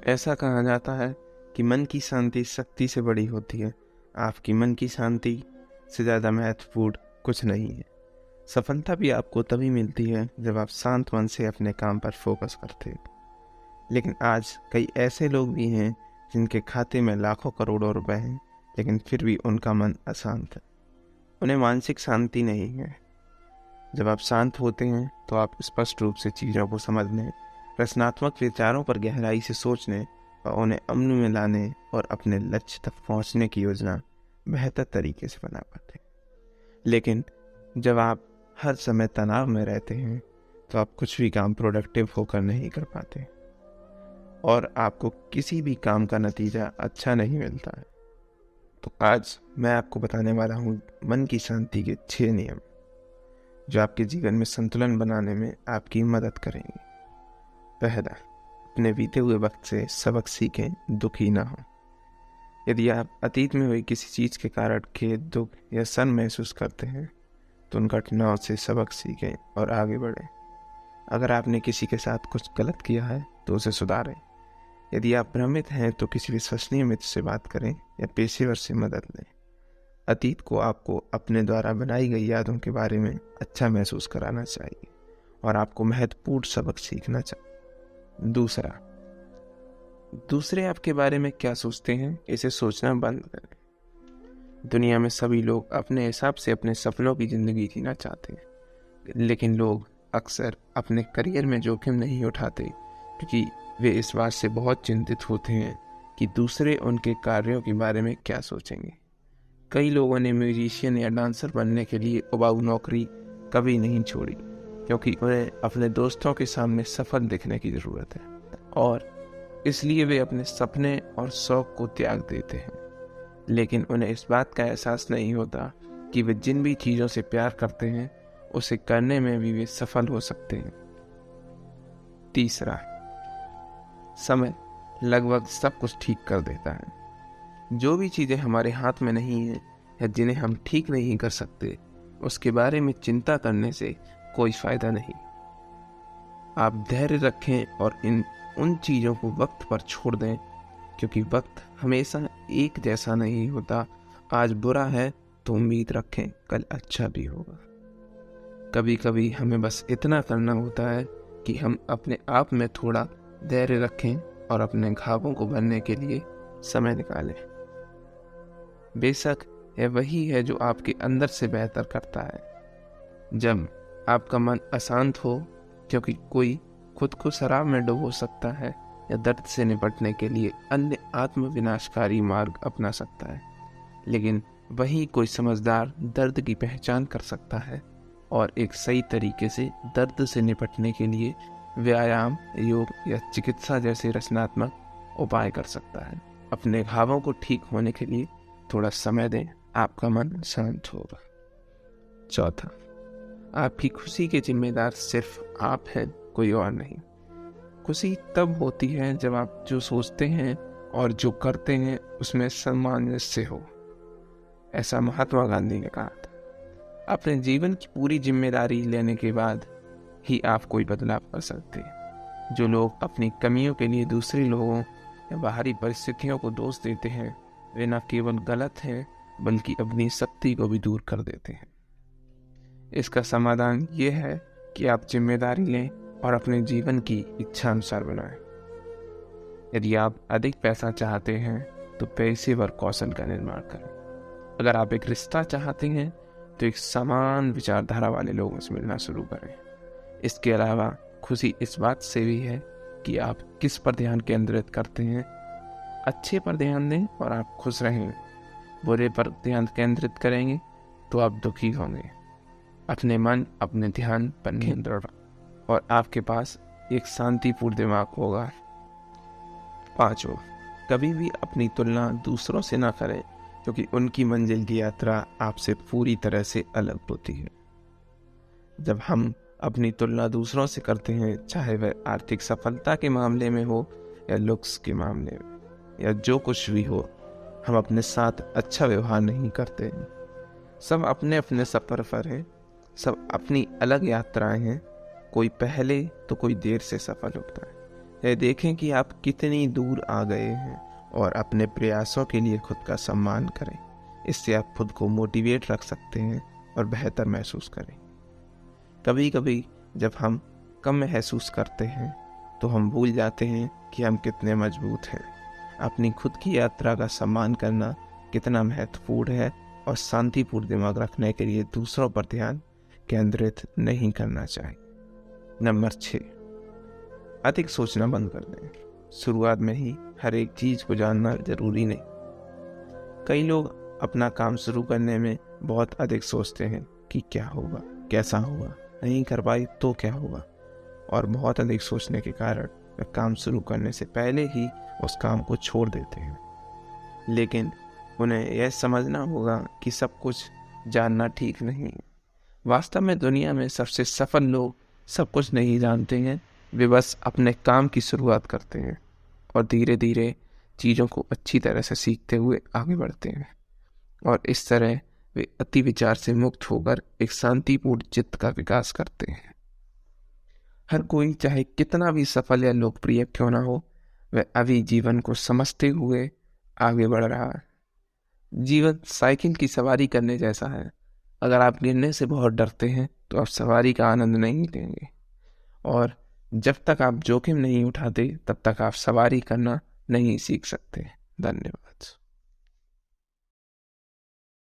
ऐसा कहा जाता है कि मन की शांति शक्ति से बड़ी होती है। आपकी मन की शांति से ज़्यादा महत्वपूर्ण कुछ नहीं है। सफलता भी आपको तभी मिलती है जब आप शांत मन से अपने काम पर फोकस करते हैं। लेकिन आज कई ऐसे लोग भी हैं जिनके खाते में लाखों करोड़ों रुपए हैं, लेकिन फिर भी उनका मन अशांत है। उन्हें मानसिक शांति नहीं है। जब आप शांत होते हैं तो आप स्पष्ट रूप से चीज़ों को समझने, रचनात्मक विचारों पर गहराई से सोचने और उन्हें अमल में लाने और अपने लक्ष्य तक पहुंचने की योजना बेहतर तरीके से बना पाते हैं। लेकिन जब आप हर समय तनाव में रहते हैं तो आप कुछ भी काम प्रोडक्टिव होकर नहीं कर पाते और आपको किसी भी काम का नतीजा अच्छा नहीं मिलता है। तो आज मैं आपको बताने वाला हूँ मन की शांति के 6 नियम जो आपके जीवन में संतुलन बनाने में आपकी मदद करेंगे। पहला, अपने बीते हुए वक्त से सबक सीखें, दुखी ना हो। यदि आप अतीत में हुई किसी चीज़ के कारण खेद, दुख या शर्म महसूस करते हैं तो उन घटनाओं से सबक सीखें और आगे बढ़ें। अगर आपने किसी के साथ कुछ गलत किया है तो उसे सुधारें। यदि आप भ्रमित हैं तो किसी विश्वसनीय मित्र से बात करें या पेशेवर से मदद लें। अतीत को आपको अपने द्वारा बनाई गई यादों के बारे में अच्छा महसूस कराना चाहिए और आपको महत्वपूर्ण सबक सीखना चाहिए। दूसरा, दूसरे आपके बारे में क्या सोचते हैं इसे सोचना बंद करें। दुनिया में सभी लोग अपने हिसाब से अपने सपनों की ज़िंदगी जीना चाहते हैं, लेकिन लोग अक्सर अपने करियर में जोखिम नहीं उठाते क्योंकि वे इस बात से बहुत चिंतित होते हैं कि दूसरे उनके कार्यों के बारे में क्या सोचेंगे। कई लोगों ने म्यूजिशियन या डांसर बनने के लिए उबाऊ नौकरी कभी नहीं छोड़ी क्योंकि उन्हें अपने दोस्तों के सामने सफल दिखने की ज़रूरत है और इसलिए वे अपने सपने और शौक को त्याग देते हैं। लेकिन उन्हें इस बात का एहसास नहीं होता कि वे जिन भी चीज़ों से प्यार करते हैं उसे करने में भी वे सफल हो सकते हैं। तीसरा, समय लगभग सब कुछ ठीक कर देता है। जो भी चीज़ें हमारे हाथ में नहीं हैं या जिन्हें हम ठीक नहीं कर सकते उसके बारे में चिंता करने से कोई फ़ायदा नहीं। आप धैर्य रखें और उन चीज़ों को वक्त पर छोड़ दें क्योंकि वक्त हमेशा एक जैसा नहीं होता। आज बुरा है तो उम्मीद रखें कल अच्छा भी होगा। कभी कभी हमें बस इतना करना होता है कि हम अपने आप में थोड़ा धैर्य रखें और अपने घावों को भरने के लिए समय निकालें। बेशक यह वही है जो आपके अंदर से बेहतर करता है। जब आपका मन अशांत हो क्योंकि कोई खुद को शराब में डुबो सकता है या दर्द से निपटने के लिए अन्य आत्म विनाशकारी मार्ग अपना सकता है, लेकिन वही कोई समझदार दर्द की पहचान कर सकता है और एक सही तरीके से दर्द से निपटने के लिए व्यायाम, योग या चिकित्सा जैसे रचनात्मक उपाय कर सकता है। अपने घावों को ठीक होने के लिए थोड़ा समय दें, आपका मन शांत होगा। चौथा, आपकी खुशी के जिम्मेदार सिर्फ आप हैं, कोई और नहीं। खुशी तब होती है जब आप जो सोचते हैं और जो करते हैं उसमें सामंजस्य हो। ऐसा महात्मा गांधी ने कहा था। अपने जीवन की पूरी जिम्मेदारी लेने के बाद ही आप कोई बदलाव कर सकते हैं। जो लोग अपनी कमियों के लिए दूसरे लोगों या बाहरी परिस्थितियों को दोष देते हैं वे न केवल गलत हैं बल्कि अपनी शक्ति को भी दूर कर देते हैं। इसका समाधान ये है कि आप जिम्मेदारी लें और अपने जीवन की इच्छा अनुसार बनाएं। यदि आप अधिक पैसा चाहते हैं तो पेशेवर कौशल का निर्माण करें। अगर आप एक रिश्ता चाहते हैं तो एक समान विचारधारा वाले लोगों से मिलना शुरू करें। इसके अलावा खुशी इस बात से भी है कि आप किस पर ध्यान केंद्रित करते हैं। अच्छे पर ध्यान दें और आप खुश रहेंगे। बुरे पर ध्यान केंद्रित करेंगे तो आप दुखी होंगे। अपने मन, अपने ध्यान पर केंद्रित और आपके पास एक शांतिपूर्ण दिमाग होगा। पांचों, कभी भी अपनी तुलना दूसरों से ना करें क्योंकि उनकी मंजिल की यात्रा आपसे पूरी तरह से अलग होती है। जब हम अपनी तुलना दूसरों से करते हैं, चाहे वह आर्थिक सफलता के मामले में हो या लुक्स के मामले में या जो कुछ भी हो, हम अपने साथ अच्छा व्यवहार नहीं करते हैं। सब अपने अपने सफ़र पर हैं, सब अपनी अलग यात्राएं हैं। कोई पहले तो कोई देर से सफल होता है, यह देखें कि आप कितनी दूर आ गए हैं और अपने प्रयासों के लिए खुद का सम्मान करें। इससे आप खुद को मोटिवेट रख सकते हैं और बेहतर महसूस करें। कभी कभी जब हम कम महसूस करते हैं तो हम भूल जाते हैं कि हम कितने मजबूत हैं। अपनी खुद की यात्रा का सम्मान करना कितना महत्वपूर्ण है और शांतिपूर्ण दिमाग रखने के लिए दूसरों पर ध्यान केंद्रित नहीं करना चाहिए। नंबर 6, अधिक सोचना बंद कर दें। शुरुआत में ही हर एक चीज़ को जानना जरूरी नहीं। कई लोग अपना काम शुरू करने में बहुत अधिक सोचते हैं कि क्या होगा, कैसा होगा, नहीं कर पाई तो क्या होगा, और बहुत अधिक सोचने के कारण वे काम शुरू करने से पहले ही उस काम को छोड़ देते हैं। लेकिन उन्हें यह समझना होगा कि सब कुछ जानना ठीक नहीं है। वास्तव में दुनिया में सबसे सफल लोग सब कुछ नहीं जानते हैं। वे बस अपने काम की शुरुआत करते हैं और धीरे धीरे चीज़ों को अच्छी तरह से सीखते हुए आगे बढ़ते हैं, और इस तरह वे अति विचार से मुक्त होकर एक शांतिपूर्ण चित्त का विकास करते हैं। हर कोई चाहे कितना भी सफल या लोकप्रिय क्यों ना हो, वह अभी जीवन को समझते हुए आगे बढ़ रहा है। जीवन साइकिल की सवारी करने जैसा है। अगर आप गिरने से बहुत डरते हैं तो आप सवारी का आनंद नहीं लेंगे, और जब तक आप जोखिम नहीं उठाते तब तक आप सवारी करना नहीं सीख सकते। धन्यवाद।